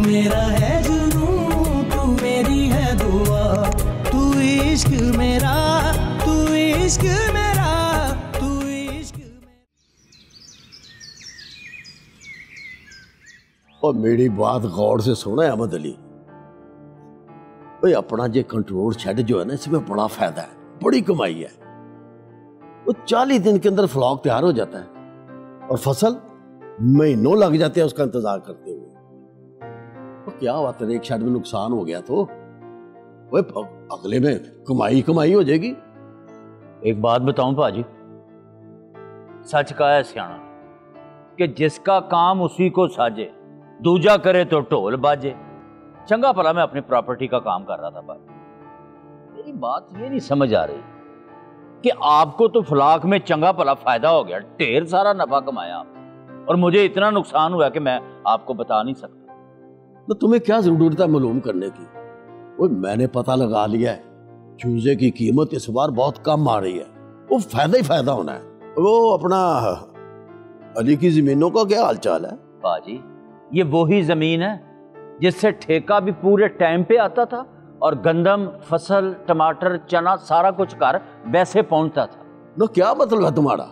मेरा है जुनून, तू मेरी है दुआ, तू इश्क मेरा, तू इश्क मेरा, तू इश्क मेरा। और मेरी बात गौर से सुना है अहमद अली, भाई अपना जे कंट्रोल शेड जो है ना, इसमें बड़ा फायदा है, बड़ी कमाई है। वो 40 दिन के अंदर फ्लॉक तैयार हो जाता है और फसल महीनों लग जाते हैं उसका इंतजार करते हुए। तो क्या हुआ, तेरे एक शेड में नुकसान हो गया तो वो अगले में कमाई कमाई हो जाएगी। एक बात बताऊं पाजी, सच कहा है सियाना कि जिसका काम उसी को साजे, दूजा करे तो ढोल बाजे। चंगा भला मैं अपनी प्रॉपर्टी का काम कर रहा था पाजी, मेरी बात ये नहीं समझ आ रही कि आपको तो फ्लाक में चंगा भला फायदा हो गया, ढेर सारा नफा कमाया आप, और मुझे इतना नुकसान हुआ कि मैं आपको बता नहीं सकता। तो तुम्हें क्या जरूरत है मालूम करने की? वो मैंने पता लगा लिया है, चूजे की कीमत इस बार बहुत कम आ रही है, वो फायदा ही फायदा होना है। वो अपना अली की जमीनों का क्या हालचाल है? बाजी ये वही जमीन है जिससे ठेका भी पूरे टाइम पे आता था और गंदम, फसल, टमाटर, चना सारा कुछ कर वैसे पहुंचता था। तो क्या मतलब है तुम्हारा?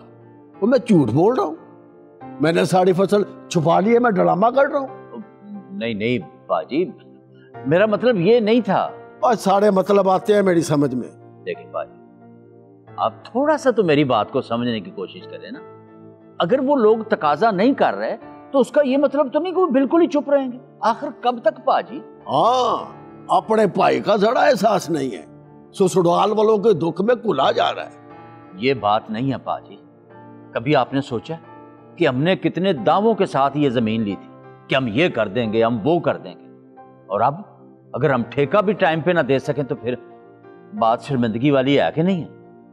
वो मैं झूठ बोल रहा हूँ? मैंने सारी फसल छुपा ली है, मैं ड्रामा कर रहा हूँ? नहीं नहीं बाजी, मेरा मतलब ये नहीं था। और सारे मतलब आते हैं मेरी समझ में। देखिए बाजी, आप थोड़ा सा तो मेरी बात को समझने की कोशिश करें ना। अगर वो लोग तकाजा नहीं कर रहे तो उसका ये मतलब तो नहीं कि वो बिल्कुल ही चुप रहेंगे। आखिर कब तक बाजी? हाँ, अपने भाई का जरा एहसास नहीं है, ससुराल वालों के दुख में कुला जा रहा है। ये बात नहीं है पाजी। कभी आपने सोचा कि हमने कितने दावों के साथ ये जमीन ली थी कि हम ये कर देंगे, हम वो कर देंगे, और अब अगर हम ठेका भी टाइम पे ना दे सकें तो फिर बात शर्मिंदगी वाली है कि नहीं है?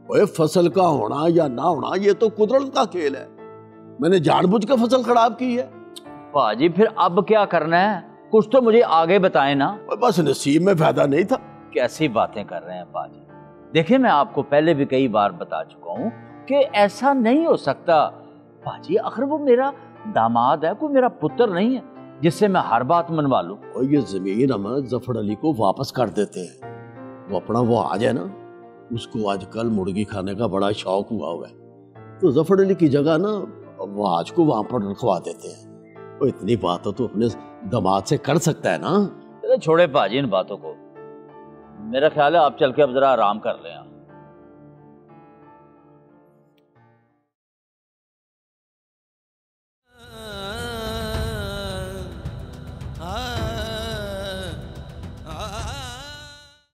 ओए, फसल का होना या ना होना ये तो कुदरत का खेल है। मैंने जानबूझ के फसल खराब की है। पाजी फिर अब क्या करना है, कुछ तो मुझे आगे बताएं ना। बस नसीब में फायदा नहीं था। कैसी बातें कर रहे हैं पाजी? देखिए मैं आपको पहले भी कई बार बता चुका हूं कि ऐसा नहीं हो सकता पाजी। आखिर वो मेरा दामाद है, कोई मेरा पुत्र नहीं है जिससे मैं हर बात मनवा लूं। और ये जमीन हम जफर अली को वापस कर देते हैं। वो अपना वो आ जाए ना, उसको आजकल मुर्गी खाने का बड़ा शौक हुआ है, तो जफर अली की जगह ना वो आज को वहां पर रखवा देते हैं। वो इतनी बात हो तो अपने दामाद से कर सकता है ना। चलो छोड़े पाजी इन बातों को, मेरा ख्याल है आप चल के अब जरा आराम कर लें। हाँ